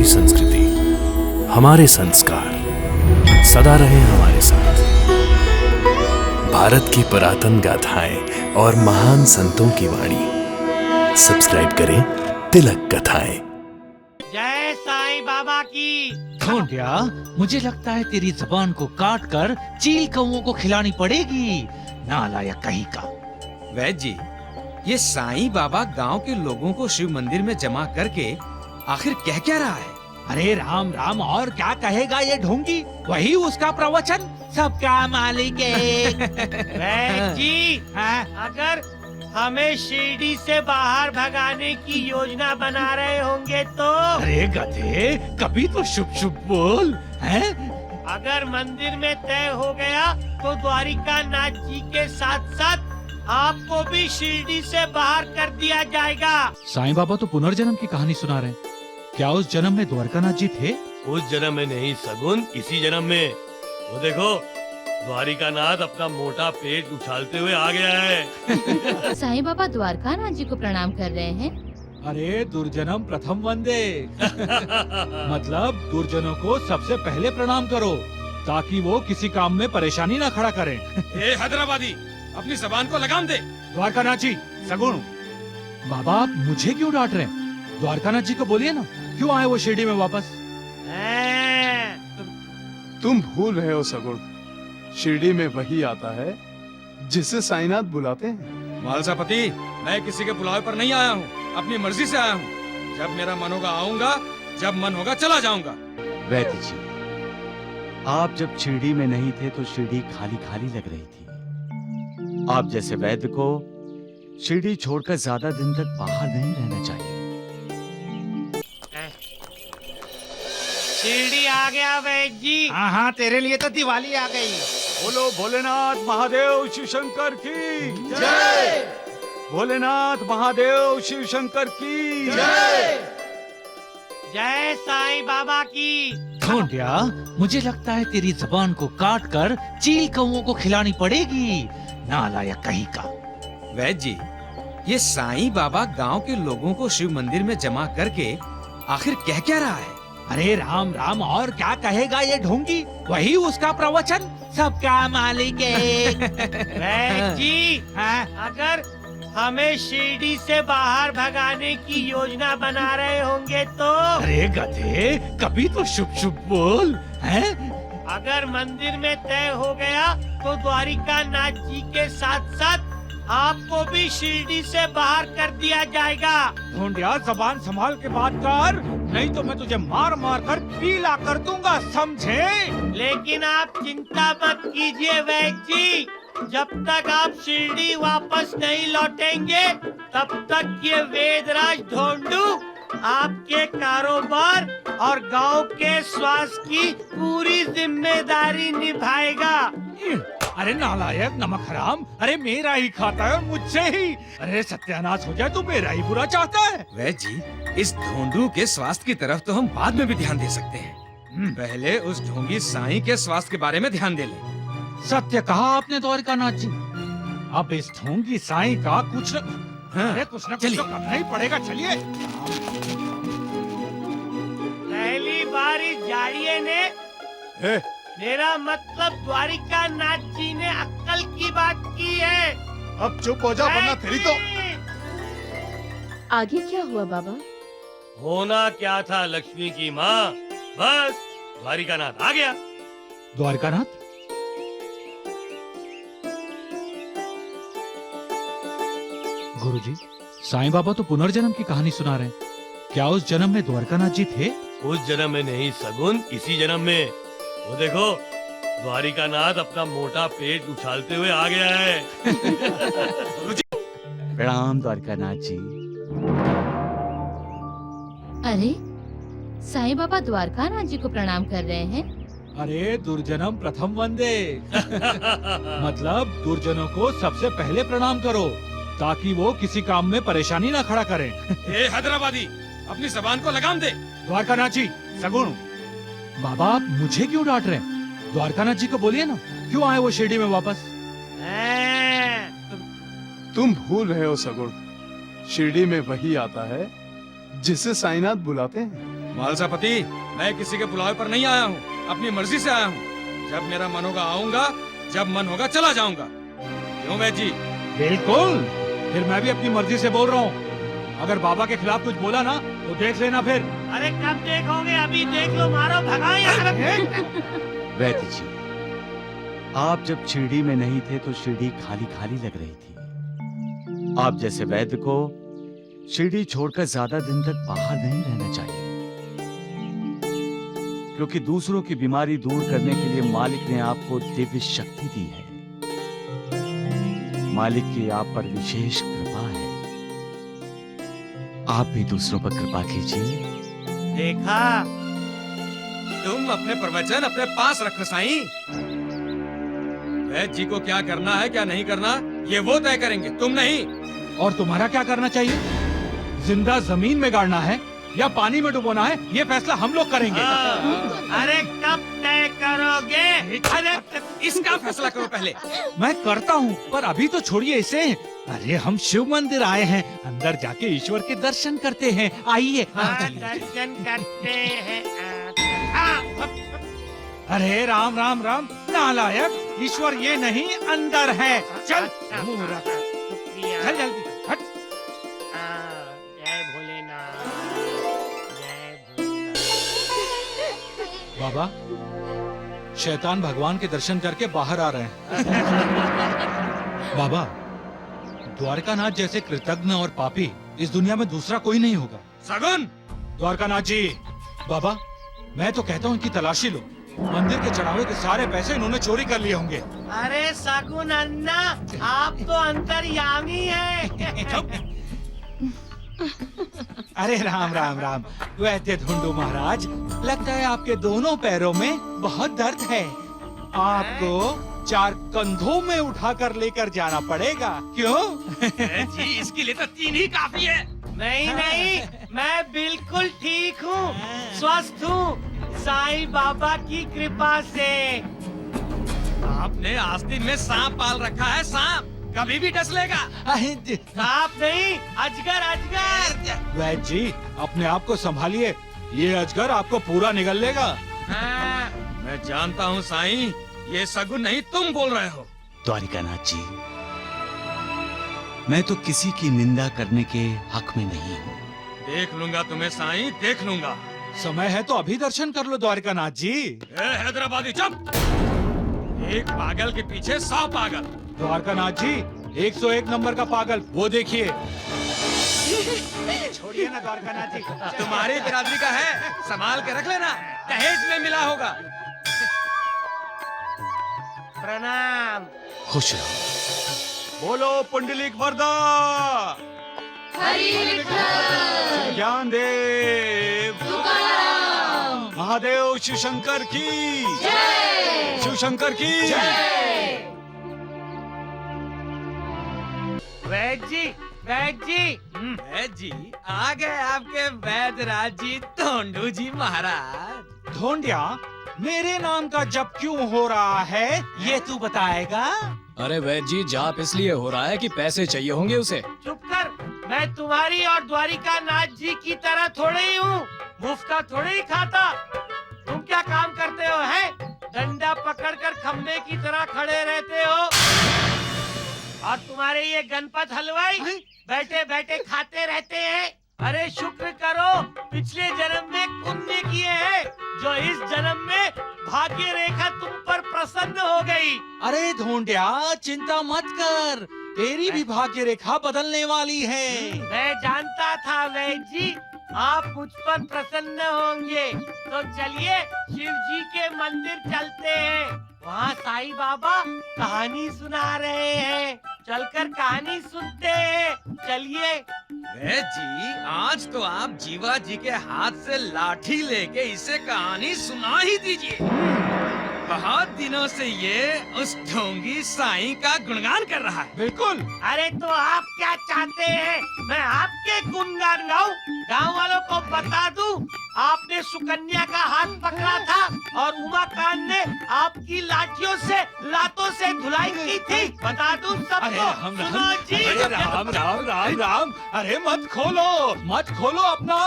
हमारी संस्कृति, हमारे संस्कार सदा रहे हमारे साथ। भारत की पुरातन गाथाएं और महान संतों की वाणी। सब्सक्राइब करें तिलक कथाएं। जय साईं बाबा की। ढोंडिया, मुझे लगता है तेरी जबान को काट कर चील कौओं को खिलानी पड़ेगी। नालायक कहीं का। वैद्य जी, ये साईं बाबा गांव के लोगों को शिव मंदिर में जमा करके आखिर कह क्या रहा है? अरे राम राम, और क्या कहेगा ये ढोंगी? वही उसका प्रवचन, सबका मालिक एक। वैद्य जी, अगर हमें शिरडी से बाहर भगाने की योजना बना रहे होंगे तो? अरे गधे, कभी तो शुभ शुभ बोल। हैं? अगर मंदिर में तय हो गया तो द्वारिका नाथ जी के साथ साथ आपको भी शिरडी से बाहर कर दिया जाएगा। साईं बाबा तो पुनर्जन्म की कहानी सुना रहे हैं। क्या उस जन्म में द्वारकानाथ जी थे? उस जन्म में नहीं सगुन, इसी जन्म में। वो देखो, द्वारिका नाथ अपना मोटा पेट उछालते हुए आ गया है। साईं बाबा द्वारकानाथ जी को प्रणाम कर रहे हैं। अरे दुर्जनम प्रथम वंदे। मतलब दुर्जनों को सबसे पहले प्रणाम करो, ताकि वो किसी काम में परेशानी न खड़ा करें। ए हैदराबादी, अपनी जबान को लगाम दे। द्वारकानाथ जी, सगुण। बाबा, आप मुझे क्यों डांट रहे हैं? द्वारकानाथ जी को बोलिए ना, क्यों आए वो शिरडी में वापस? तुम भूल रहे हो सगुण, शिरडी में वही आता है जिसे साईनाथ बुलाते हैं। मालसापति, मैं किसी के बुलावे पर नहीं आया हूँ, अपनी मर्जी से आया हूँ। जब मेरा मन होगा आऊंगा, जब मन होगा चला जाऊंगा। वैद्य जी, आप जब शिरडी में नहीं थे तो शिरडी खाली खाली लग रही थी। आप जैसे वैद्य को शिरडी छोड़कर ज्यादा दिन तक बाहर नहीं रहना चाहिए। शिरडी आ गया वैद्य जी। हाँ, तेरे लिए तो दिवाली आ गई। बोलो भोलेनाथ महादेव शिव शंकर की जय। भोलेनाथ महादेव शिव शंकर की जय। जय साईं बाबा की। ढोंडिया, मुझे लगता है तेरी जबान को काट कर चील कौओं को खिलानी पड़ेगी। नालायक कहीं का। वैद्य जी, ये साईं बाबा गांव के लोगों को शिव मंदिर में जमा करके आखिर कह क्या रहा है? अरे राम राम, और क्या कहेगा ये ढोंगी? वही उसका प्रवचन, सबका मालिक एक। वैद्य जी, अगर हमें शिरडी से बाहर भगाने की योजना बना रहे होंगे तो? अरे गधे, कभी तो शुभ शुभ बोल। हैं? अगर मंदिर में तय हो गया तो द्वारिका नाथ जी के साथ साथ आपको भी शिरडी से बाहर कर दिया जाएगा। ढोंडिया, जबान संभाल के बात कर, नहीं तो मैं तुझे मार मार कर पीला कर दूंगा, समझे? लेकिन आप चिंता मत कीजिए वैद्य जी, जब तक आप शिरडी वापस नहीं लौटेंगे तब तक ये वेदराज ढोंडू आपके कारोबार और गांव के स्वास्थ्य की पूरी जिम्मेदारी निभाएगा। अरे नालायक, नमक हराम। अरे मेरा ही खाता है और मुझसे ही। अरे सत्यानाश हो जाए तो मेरा ही बुरा चाहता है। वैद्य जी, इस ढोंडू के स्वास्थ्य की तरफ तो हम बाद में भी ध्यान दे सकते हैं। पहले उस ढोंगी साईं के स्वास्थ्य के बारे में ध्यान दे लें। सत्य कहा आपने द्वारकानाथ जी। अब इस ढोंगी साईं का कुछ अरे कुछ न कुछ तो करना ही पड़ेगा। चलिए। पहली बार इस जाड़िये ने मेरा मतलब द्वारिका नाथ जी ने अक्कल की बात की है। अब चुप हो जा, वरना तेरी तो। आगे क्या हुआ बाबा? होना क्या था लक्ष्मी की माँ, बस द्वारिका नाथ आ गया। द्वारकानाथ? गुरुजी, साईं बाबा तो पुनर्जन्म की कहानी सुना रहे हैं। क्या उस जन्म में द्वारकानाथ जी थे? उस जन्म में नहीं सगुन, इसी जन्म में। वो देखो, द्वारिका नाथ अपना मोटा पेट उछालते हुए आ गया है। प्रणाम द्वारकानाथ जी। अरे साईं बाबा द्वारकानाथ जी को प्रणाम कर रहे हैं। अरे दुर्जनम प्रथम वंदे। मतलब दुर्जनों को सबसे पहले प्रणाम करो, ताकि वो किसी काम में परेशानी न खड़ा करें। ए हैदराबादी, अपनी जबान को लगाम दे। द्वारकानाथ जी, सगुण। बाबा, आप मुझे क्यों डांट रहे हैं? द्वारकानाथ जी को बोलिए ना, क्यों आए वो शिरडी में वापस? तुम भूल रहे हो सगुण, शिरडी में वही आता है जिसे साईनाथ बुलाते हैं। मालसापति, मैं किसी के बुलावे पर नहीं आया हूँ, अपनी मर्जी से आया हूँ। जब मेरा मन होगा आऊंगा, जब मन होगा चला जाऊंगा। क्यों वैद जी? बिल्कुल, फिर मैं भी अपनी मर्जी से बोल रहा हूँ। अगर बाबा के खिलाफ कुछ बोला ना तो देख लेना फिर। अरे कब देखोगे, अभी देख लो, मारो भगाओ यहाँ से। वैद्य जी, आप जब शिरडी में नहीं थे तो शिरडी खाली खाली लग रही थी। आप जैसे वैद्य को शिरडी छोड़कर ज्यादा दिन तक बाहर नहीं रहना चाहिए, क्योंकि दूसरों की बीमारी दूर करने के लिए मालिक ने आपको दिव्य शक्ति दी है। मालिक की आप पर विशेष कृपा है। आप भी दूसरों पर कृपा कीजिए। देखा, तुम अपने प्रवचन अपने पास रखो साईं। वैद जी को क्या करना है क्या नहीं करना ये वो तय करेंगे, तुम नहीं। और तुम्हारा क्या करना चाहिए? जिंदा जमीन में गाड़ना है या पानी में डुबोना है, ये फैसला हम लोग करेंगे। अरे कब तय करोगे? अरे इसका फैसला करो पहले। मैं करता हूँ, पर अभी तो छोड़िए इसे। अरे हम शिव मंदिर आए हैं, अंदर जाके ईश्वर के दर्शन करते हैं। आइए। दर्शन करते हैं। अरे राम राम राम, नालायक, ईश्वर ये नहीं अंदर है। चल मुंह रख। शुक्रिया। चल जल्दी हट। जय भोलेनाथ, जय भोलेनाथ। बाबा, शैतान भगवान के दर्शन करके बाहर आ रहे हैं। बाबा, द्वारकानाथ जैसे कृतज्ञ और पापी इस दुनिया में दूसरा कोई नहीं होगा। सगुन! द्वारकानाथ जी, बाबा, मैं तो कहता हूँ इनकी तलाशी लो। मंदिर के चढ़ावे के सारे पैसे इन्होंने चोरी कर लिए होंगे। अरे सगुन अन्ना, आप तो अंतर्यामी हैं। अरे राम राम राम, वैद्य ढूंढू महाराज, लगता है आपके दोनों पैरों में बहुत दर्द है। आपको 4 कंधों में उठाकर लेकर जाना पड़ेगा। क्यों? जी इसके लिए तो 3 ही काफी है। नहीं नहीं, मैं बिल्कुल ठीक हूँ, स्वस्थ हूँ, साईं बाबा की कृपा से। आपने आस्तीन में सांप पाल रखा है, सांप कभी भी डस लेगा। सांप नहीं, अजगर, अजगर। वैद्य जी, अपने आप को संभालिए, ये अजगर आपको पूरा निगल लेगा। हाँ। मैं जानता हूँ साईं, ये सगुन नहीं तुम बोल रहे हो। द्वारिकानाथ जी, मैं तो किसी की निंदा करने के हक में नहीं हूँ। देख लूंगा तुम्हें साईं, देख लूंगा। समय है तो अभी दर्शन कर लो द्वारिकानाथ जी। ए हैदराबादी, चुप! एक पागल के पीछे 100 पागल। द्वारकानाथ जी, 101 नंबर का पागल, वो देखिए। छोड़िए ना द्वारकानाथ जी। तुम्हारी बिरादरी का है, संभाल के रख लेना, दहेज में मिला होगा। प्रणाम। खुश रहो। बोलो पुंडलिक वरदा, ज्ञान देव, महादेव शिव शंकर की, शिव शंकर की। वैद्य जी, वैद्य जी। वैद जी, आ गए आपके वैदराज जी, ढोंडू जी महाराज। ढोंडिया, मेरे नाम का जप क्यों हो रहा है, ये तू बताएगा? अरे वैद जी, जाप इसलिए हो रहा है कि पैसे चाहिए होंगे उसे। चुप कर, मैं तुम्हारी और द्वारिका नाथ जी की तरह थोड़े ही हूँ, मुफ्त का थोड़े ही खाता। तुम क्या काम करते हो है? डंडा पकड़कर खम्भे की तरह खड़े रहते हो, और तुम्हारे ये गणपत हलवाई बैठे बैठे खाते रहते हैं। अरे शुक्र करो, पिछले जन्म में पुण्य किए हैं, जो इस जन्म में भाग्य रेखा तुम पर प्रसन्न हो गई। अरे ढोंडिया, चिंता मत कर, तेरी भी भाग्य रेखा बदलने वाली है। मैं जानता था वैद्य जी, आप मुझ पर प्रसन्न होंगे। तो चलिए शिव जी के मंदिर चलते हैं, वहाँ साईं बाबा कहानी सुना रहे हैं, चलकर कहानी सुनते हैं। चलिए। वैद जी, आज तो आप जीवा जी के हाथ से लाठी लेके इसे कहानी सुना ही दीजिए। बहुत दिनों से ये उस ढोंगी साईं का गुणगान कर रहा है। बिल्कुल। अरे तो आप क्या चाहते हैं, मैं आपके गुणगान गाऊं? गाँव वालों को बता दूं, आपने सुकन्या का हाथ पकड़ा था और उमाकांत ने आपकी लाठियों से, लातों से धुलाई की थी। बता दूं सबको। सुनो जी। अरे राम राम राम राम, अरे मत खोलो अपना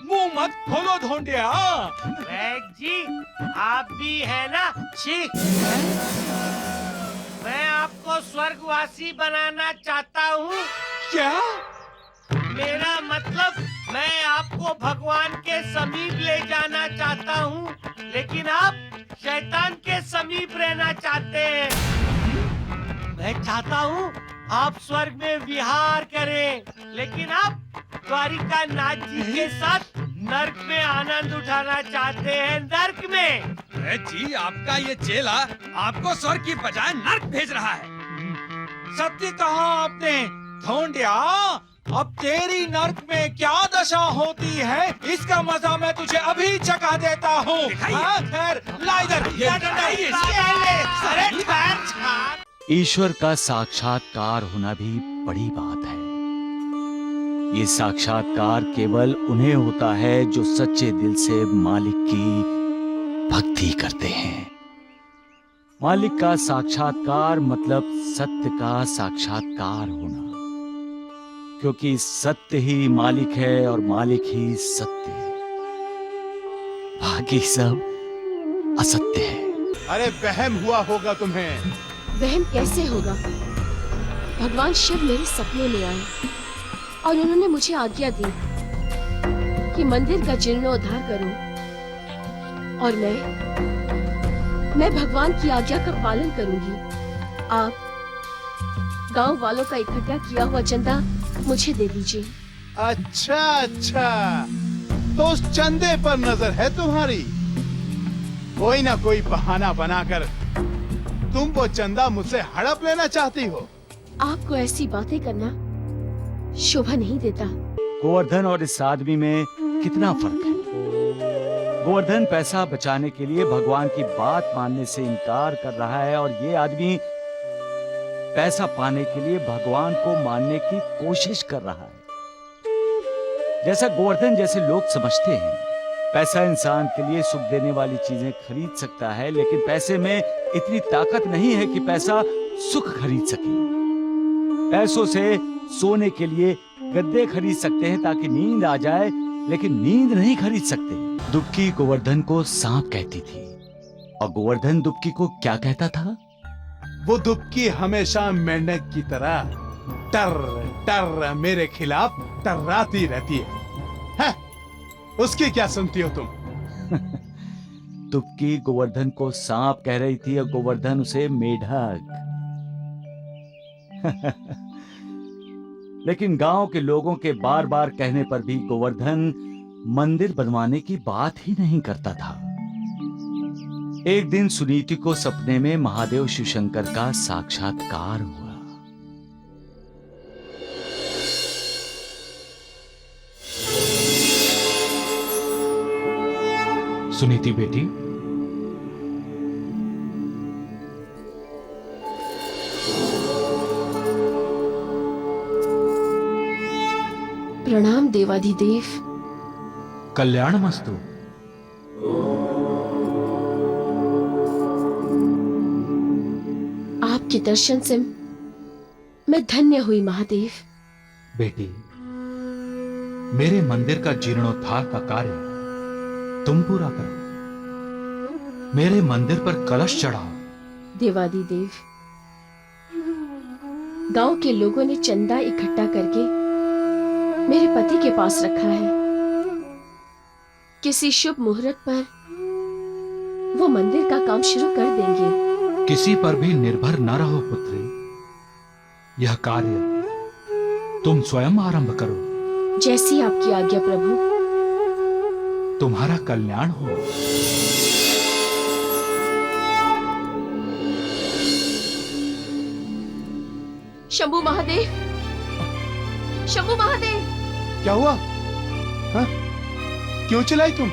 मुंह मत खोलो ढोंडिया। वैद्य जी आप भी है ना? छी, मैं आपको स्वर्गवासी बनाना चाहता हूँ। क्या? मेरा मतलब मैं आपको भगवान के समीप ले जाना चाहता हूँ, लेकिन आप शैतान के समीप रहना चाहते हैं। मैं चाहता हूँ आप स्वर्ग में विहार करें, लेकिन आप द्वारिका नाथ जी के साथ नर्क में आनंद उठाना चाहते हैं। नर्क में अरे जी, आपका ये चेला आपको स्वर्ग की बजाय नर्क भेज रहा है। सत्य कहा आपने ढोंडिया। अब तेरी नर्क में क्या दशा होती है इसका मजा मैं तुझे अभी चखा देता हूँ। हाँ, खैर, ला इधर, ला डंडा, अरे ठहर छाप। ईश्वर का साक्षात्कार होना भी बड़ी बात है। ये साक्षात्कार केवल उन्हें होता है जो सच्चे दिल से मालिक की भक्ति करते हैं। मालिक का साक्षात्कार मतलब सत्य का साक्षात्कार होना, क्योंकि सत्य ही मालिक है और मालिक ही सत्य। बाकी सब असत्य है। अरे वहम हुआ होगा तुम्हें। वहम कैसे होगा? भगवान शिव मेरे सपने में आए और उन्होंने मुझे आज्ञा दी कि मंदिर का जीर्णोद्धार करूं, और मैं भगवान की आज्ञा का पालन करूंगी। आप गांव वालों का इकट्ठा किया हुआ चंदा मुझे दे दीजिए। अच्छा अच्छा, तो उस चंदे पर नजर है तुम्हारी। कोई ना कोई बहाना बनाकर तुम वो चंदा मुझसे हड़प लेना चाहती हो। आपको ऐसी बातें करना शोभा नहीं देता। गोवर्धन और इस आदमी में कितना फर्क है। गोवर्धन पैसा बचाने के लिए भगवान की बात मानने से इनकार कर रहा है, और ये आदमी पैसा पाने के लिए भगवान को मानने की कोशिश कर रहा है। जैसा गोवर्धन जैसे लोग समझते हैं, पैसा इंसान के लिए सुख देने वाली चीजें खरीद सकता है, लेकिन पैसे में इतनी ताकत नहीं है कि पैसा सुख खरीद सके। पैसों से सोने के लिए गद्दे खरीद सकते हैं ताकि नींद आ जाए, लेकिन नींद नहीं खरीद सकते। दुबकी गोवर्धन को सांप कहती थी, और गोवर्धन दुबकी को क्या कहता था? वो दुबकी हमेशा मेंढक की तरह टर टर मेरे खिलाफ टर्राती रहती है। उसकी क्या सुनती हो तुम? दुबकी गोवर्धन को सांप कह रही थी और गोवर्धन उसे मेढक। लेकिन गांव के लोगों के बार बार कहने पर भी गोवर्धन मंदिर बनवाने की बात ही नहीं करता था। एक दिन सुनीति को सपने में महादेव शिवशंकर का साक्षात्कार हुआ। सुनीति बेटी, प्रणाम देवाधिदेव। कल्याणमस्तु। आपके दर्शन से मैं धन्य हुई महादेव। बेटी, मेरे मंदिर का जीर्णोद्धार का कार्य तुम पूरा करो। मेरे मंदिर पर कलश चढ़ाओ। देवाधिदेव, गांव के लोगों ने चंदा इकट्ठा करके मेरे पति के पास रखा है। किसी शुभ मुहूर्त पर वो मंदिर का काम शुरू कर देंगे। किसी पर भी निर्भर न रहो पुत्री। यह कार्य तुम स्वयं आरंभ करो। जैसी आपकी आज्ञा प्रभु। तुम्हारा कल्याण हो। शंभू महादेव, शंभू महादेव। क्या हुआ? हाँ? क्यों चिल्लाई तुम?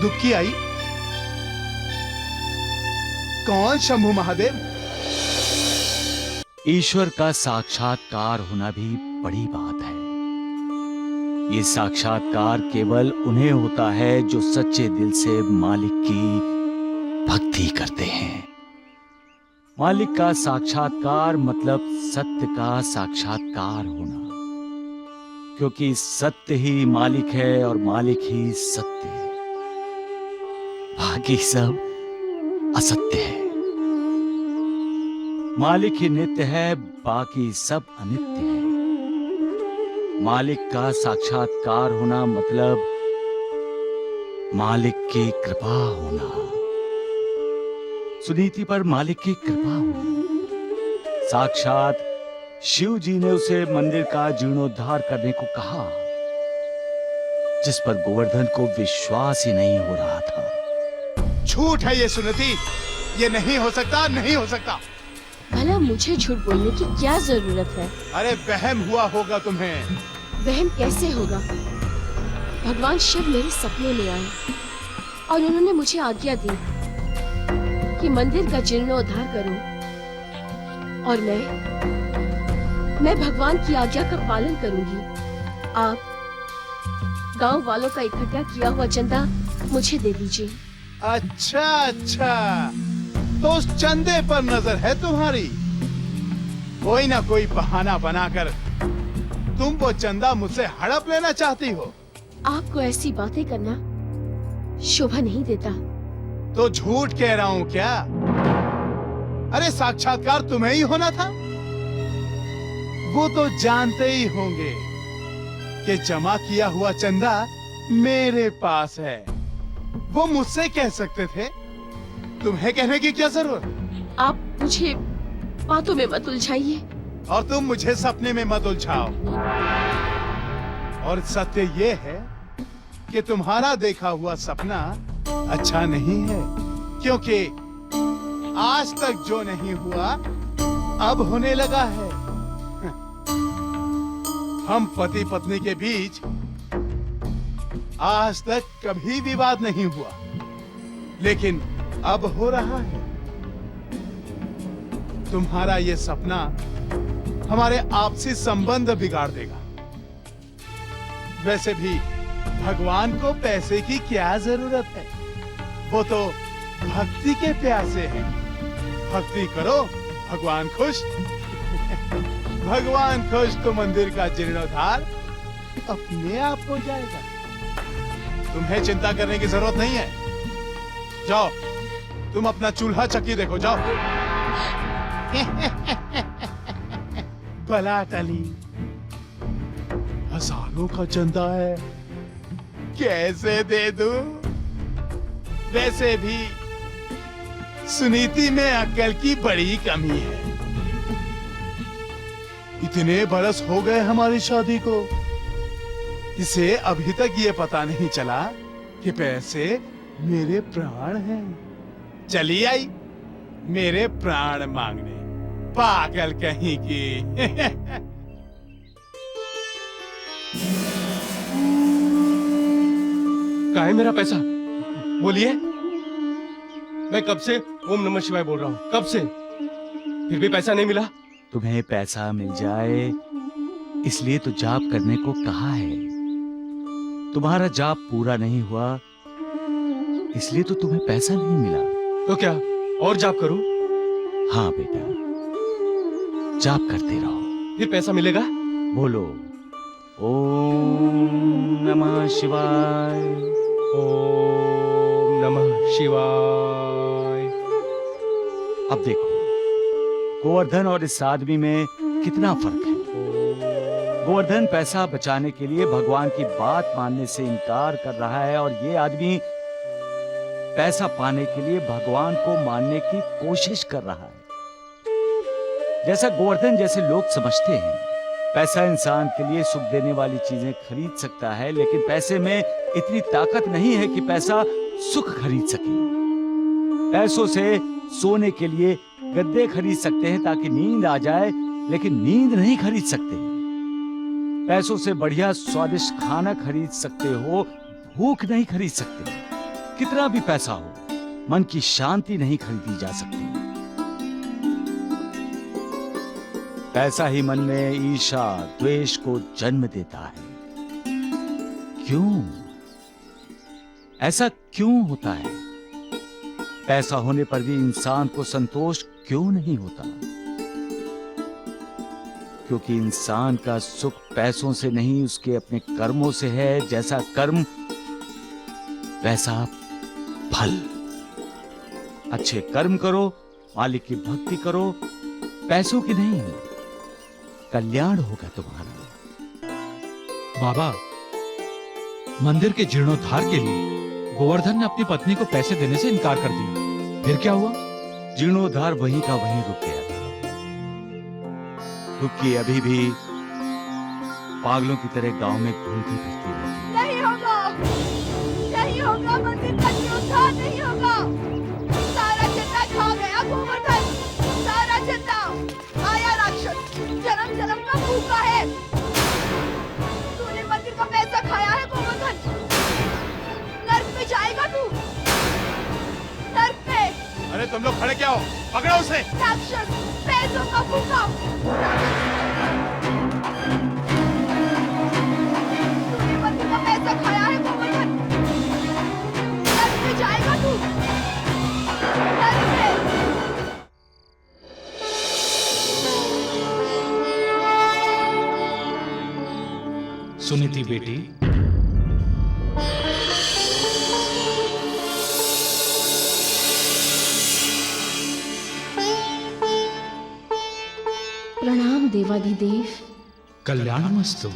दुबकी आई? कौन शंभू महादेव? ईश्वर का साक्षात्कार होना भी बड़ी बात है। ये साक्षात्कार केवल उन्हें होता है जो सच्चे दिल से मालिक की भक्ति करते हैं। मालिक का साक्षात्कार मतलब सत्य का साक्षात्कार होना, क्योंकि सत्य ही मालिक है और मालिक ही सत्य है, बाकी सब असत्य है। मालिक ही नित्य है, बाकी सब अनित्य है। मालिक का साक्षात्कार होना मतलब मालिक की कृपा होना, सुनीति पर मालिक की कृपा होनी। साक्षात शिव जी ने उसे मंदिर का जीर्णोद्धार करने को कहा, जिस पर गोवर्धन को विश्वास ही नहीं हो रहा था। झूठ है ये सुनीति, ये नहीं हो सकता, नहीं हो सकता। भला मुझे झूठ बोलने की क्या जरूरत है? अरे वहम हुआ होगा तुम्हें। वहम कैसे होगा? भगवान शिव मेरे सपने में आए और उन्होंने मुझे आज्ञा दी कि मंदिर का जीर्णोद्धार करूं, और मैं भगवान की आज्ञा का पालन करूंगी। आप गांव वालों का इकट्ठा किया हुआ चंदा मुझे दे दीजिए। अच्छा अच्छा, तो उस चंदे पर नजर है तुम्हारी। कोई ना कोई बहाना बनाकर तुम वो चंदा मुझसे हड़प लेना चाहती हो। आपको ऐसी बातें करना शोभा नहीं देता। तो झूठ कह रहा हूँ क्या? अरे साक्षात्कार तुम्हें ही होना था। वो तो जानते ही होंगे कि जमा किया हुआ चंदा मेरे पास है। वो मुझसे कह सकते थे, तुम्हें कहने की क्या जरूरत? आप मुझे बातों में मत उलझाइए। और तुम मुझे सपने में मत उलझाओ। और सत्य ये है कि तुम्हारा देखा हुआ सपना अच्छा नहीं है, क्योंकि आज तक जो नहीं हुआ अब होने लगा है। हम पति पत्नी के बीच आज तक कभी विवाद नहीं हुआ, लेकिन अब हो रहा है। तुम्हारा ये सपना हमारे आपसी संबंध बिगाड़ देगा। वैसे भी भगवान को पैसे की क्या जरूरत है? वो तो भक्ति के प्यासे हैं। भक्ति करो, भगवान खुश। भगवान खुश तो मंदिर का जीर्णोद्धार अपने आप हो जाएगा। तुम्हें चिंता करने की जरूरत नहीं है। जाओ, तुम अपना चूल्हा चक्की देखो, जाओ। भला टली, हजारों का चंदा है, कैसे दे दूं? वैसे भी सुनीति में अक्ल की बड़ी कमी है। इतने बरस हो गए हमारी शादी को, इसे अभी तक ये पता नहीं चला कि पैसे मेरे प्राण हैं। चली आई मेरे प्राण मांगने, पागल कहीं की। कहाँ है मेरा पैसा? बोलिए। मैं कब से ओम नमः शिवाय बोल रहा हूँ, कब से, फिर भी पैसा नहीं मिला। तुम्हें पैसा मिल जाए इसलिए तो जाप करने को कहा है। तुम्हारा जाप पूरा नहीं हुआ इसलिए तो तुम्हें पैसा नहीं मिला। तो क्या और जाप करूं? हाँ बेटा, जाप करते रहो, फिर पैसा मिलेगा। बोलो ओम नमः शिवाय, ओम नमः शिवाय। अब देखो गोवर्धन और इस आदमी में कितना फर्क है। गोवर्धन पैसा बचाने के लिए भगवान की बात मानने से इनकार कर रहा है और ये आदमी पैसा पाने के लिए भगवान को मानने की कोशिश कर रहा है। जैसा गोवर्धन जैसे लोग समझते हैं, पैसा इंसान के लिए सुख देने वाली चीजें खरीद सकता है, लेकिन पैसे में इतनी ताकत नहीं है कि पैसा सुख खरीद सके। पैसों से सोने के लिए गद्दे खरीद सकते हैं ताकि नींद आ जाए, लेकिन नींद नहीं खरीद सकते। पैसों से बढ़िया स्वादिष्ट खाना खरीद सकते हो, भूख नहीं खरीद सकते। कितना भी पैसा हो, मन की शांति नहीं खरीदी जा सकती। पैसा ही मन में ईर्ष्या द्वेष को जन्म देता है। क्यों? ऐसा क्यों होता है? पैसा होने पर भी इंसान को संतोष क्यों नहीं होता? क्योंकि इंसान का सुख पैसों से नहीं, उसके अपने कर्मों से है। जैसा कर्म वैसा फल। अच्छे कर्म करो, मालिक की भक्ति करो, पैसों की नहीं, कल्याण होगा तुम्हारा। बाबा, मंदिर के जीर्णोद्धार के लिए गोवर्धन ने अपनी पत्नी को पैसे देने से इनकार कर दिया। फिर क्या हुआ? जीर्णोद्धार वहीं का वहीं रुक गया था, क्योंकि अभी भी पागलों की तरह गांव में घूमती फिरती रहती। नहीं होगा, नहीं होगा, मंदिर का जीर्णोद्धार नहीं होगा। सारा चंदा खा गया गोवर्धन, सारा चंदा। आया राक्षस, जन्म जन्म का भूखा है। तूने मंदिर का पैसा खाया है गोवर्धन। नर्क में जाएगा तू, नर्क में। अरे तुम लोग खड़े क्या हो? पकड़ो उसे। राक्षस, पैसों का भूखा। तूने मंदिर का पैसा खाया है गोवर्धन। नर्क में जाएगा तू, नर्क में। सुनीति बेटी, प्रणाम देवाधिदेव। कल्याणमस्तु।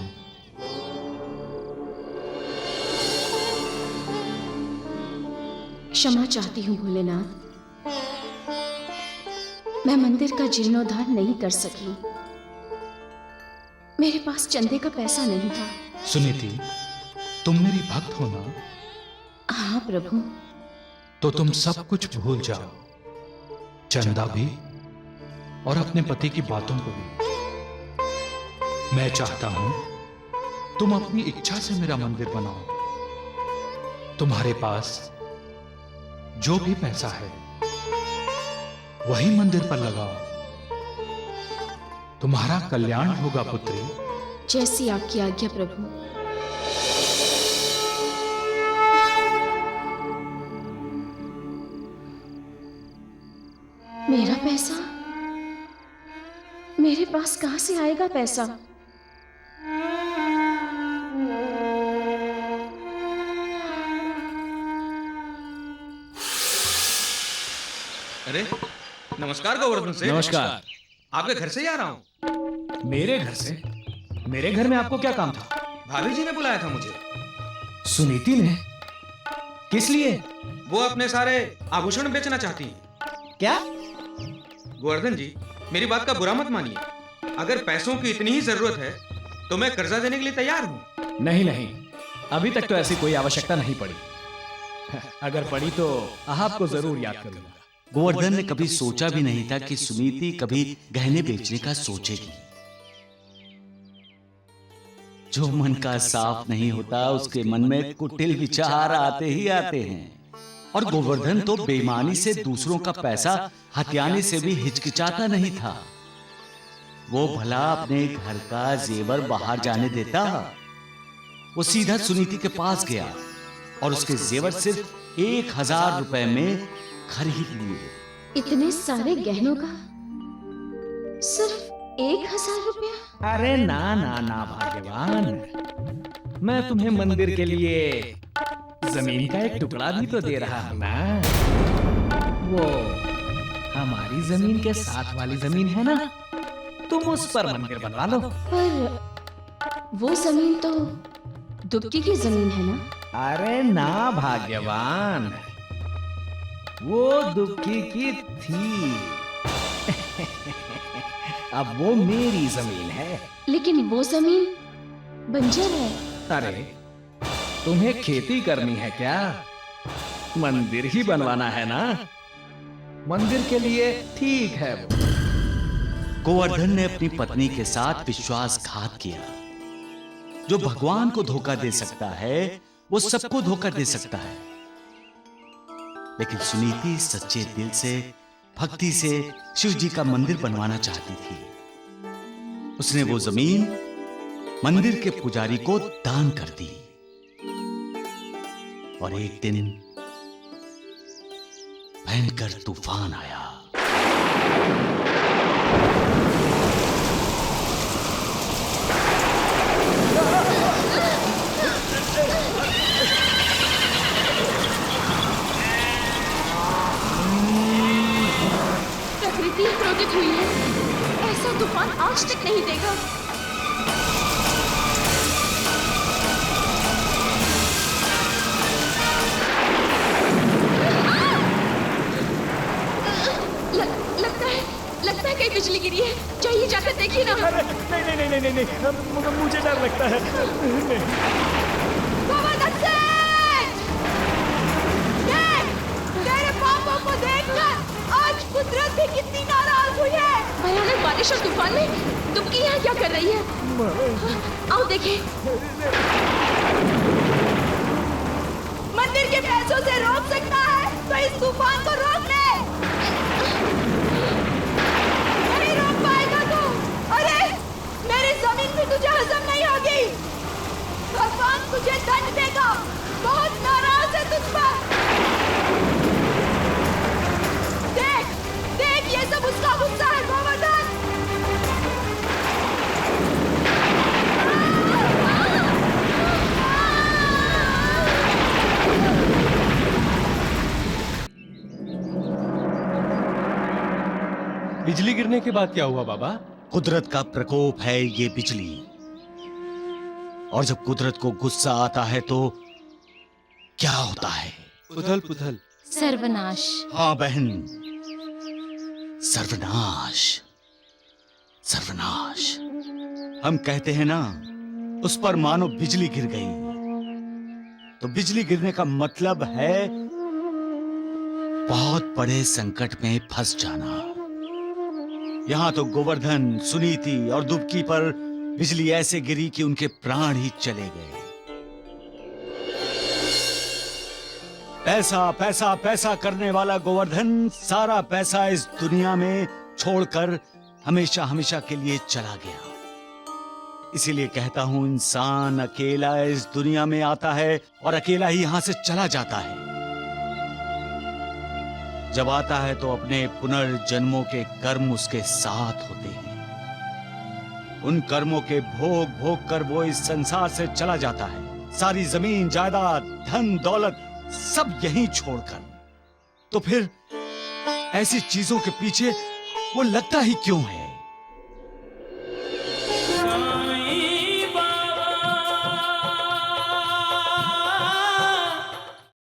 क्षमा चाहती हूँ भोलेनाथ, मैं मंदिर का जीर्णोद्धार नहीं कर सकी। मेरे पास चंदे का पैसा नहीं था। सुनीति, तुम मेरी भक्त हो ना? हाँ प्रभु। तो तुम सब कुछ भूल जाओ, चंदा भी और अपने पति की बातों को भी। मैं चाहता हूं तुम अपनी इच्छा से मेरा मंदिर बनाओ। तुम्हारे पास जो भी पैसा है वही मंदिर पर लगाओ। तुम्हारा कल्याण होगा पुत्री। जैसी आपकी आज्ञा प्रभु। मेरा पैसा? मेरे पास कहां से आएगा पैसा? अरे नमस्कार गोवर्धन से। नमस्कार। आपके घर से ही आ रहा हूँ। मेरे घर से? मेरे घर में आपको क्या काम था? भाभी जी ने बुलाया था मुझे। सुनीति ने? किस लिए? वो अपने सारे आभूषण बेचना चाहती हैं। क्या? गोवर्धन जी, मेरी बात का बुरा मत मानिए। अगर पैसों की इतनी ही जरूरत है तो मैं कर्जा देने के लिए तैयार हूँ। नहीं नहीं, अभी तक तो ऐसी कोई आवश्यकता नहीं पड़ी। अगर पड़ी तो आपको जरूर याद करूंगा। गोवर्धन ने कभी सोचा भी नहीं था कि सुनीति कभी गहने बेचने का सोचेगी। जो मन का साफ नहीं होता उसके मन में कुटिल विचार आते ही आते हैं। और गोवर्धन तो बेईमानी से दूसरों का पैसा हथियाने से भी हिचकिचाता नहीं था। वो भला अपने घर का जेवर बाहर जाने देता? वो सीधा सुनीति के पास गया और उसके जेवर सिर्फ 1000 रुपए में खरीद लिए। इतने सारे गहनों का सिर्फ 1000 रुपया? अरे ना ना ना भाग्यवान, मैं तुम्हें मंदिर के लिए जमीन का एक टुकड़ा भी तो दे रहा हूं ना। वो हमारी जमीन के साथ वाली जमीन है ना, तुम उस पर मंदिर बनवा लो। पर वो जमीन तो दुबकी की जमीन है ना? अरे ना भाग्यवान, वो दुखी की थी। अब वो मेरी जमीन है। लेकिन वो जमीन बंजर है। अरे तुम्हें खेती करनी है क्या? मंदिर ही बनवाना है ना? मंदिर के लिए ठीक है वो। गोवर्धन ने अपनी पत्नी के साथ विश्वासघात किया। जो भगवान को धोखा दे सकता है वो सबको धोखा दे सकता है। लेकिन सुनीति सच्चे दिल से भक्ति से शिव जी का मंदिर बनवाना चाहती थी। उसने वो जमीन मंदिर के पुजारी को दान कर दी। और एक दिन भयंकर तूफान आया। आज तक नहीं देगा। लगता है कहीं बिजली गिरी है। चाहिए जाकर देखिए ना। नहीं, मुझे डर लगता है। गोवर्धन सेठ! देख, तेरे पापों को देखकर आज कुदरत भी कितनी नाराज हुई है। भयानक बारिश और तूफान में तुम यहाँ क्या कर रही है? आओ देखें। मंदिर के पैसों से रोक सकता है तो इस तूफान को रोक ले। नहीं रोक पाएगा तू। अरे मेरी जमीन भी तुझे हजम नहीं होगी। भगवान तुझे दंड देगा। बहुत नाराज है तुझ पर। देख देख, ये सब उसका गुस्सा है गोवर्धन। बिजली गिरने के बाद क्या हुआ बाबा? कुदरत का प्रकोप है ये बिजली। और जब कुदरत को गुस्सा आता है तो क्या होता है? उथल पुथल। सर्वनाश। हाँ बहन, सर्वनाश। सर्वनाश। हम कहते हैं ना, उस पर मानो बिजली गिर गई। तो बिजली गिरने का मतलब है बहुत बड़े संकट में फंस जाना। यहां तो गोवर्धन, सुनीति और दुबकी पर बिजली ऐसे गिरी कि उनके प्राण ही चले गए। पैसा पैसा पैसा करने वाला गोवर्धन सारा पैसा इस दुनिया में छोड़कर हमेशा हमेशा के लिए चला गया। इसीलिए कहता हूं, इंसान अकेला इस दुनिया में आता है और अकेला ही यहां से चला जाता है। जब आता है तो अपने पुनर्जन्मों के कर्म उसके साथ होते हैं। उन कर्मों के भोग भोग कर वो इस संसार से चला जाता है। सारी जमीन जायदाद, धन दौलत सब यहीं छोड़कर। तो फिर ऐसी चीजों के पीछे वो लगता ही क्यों है?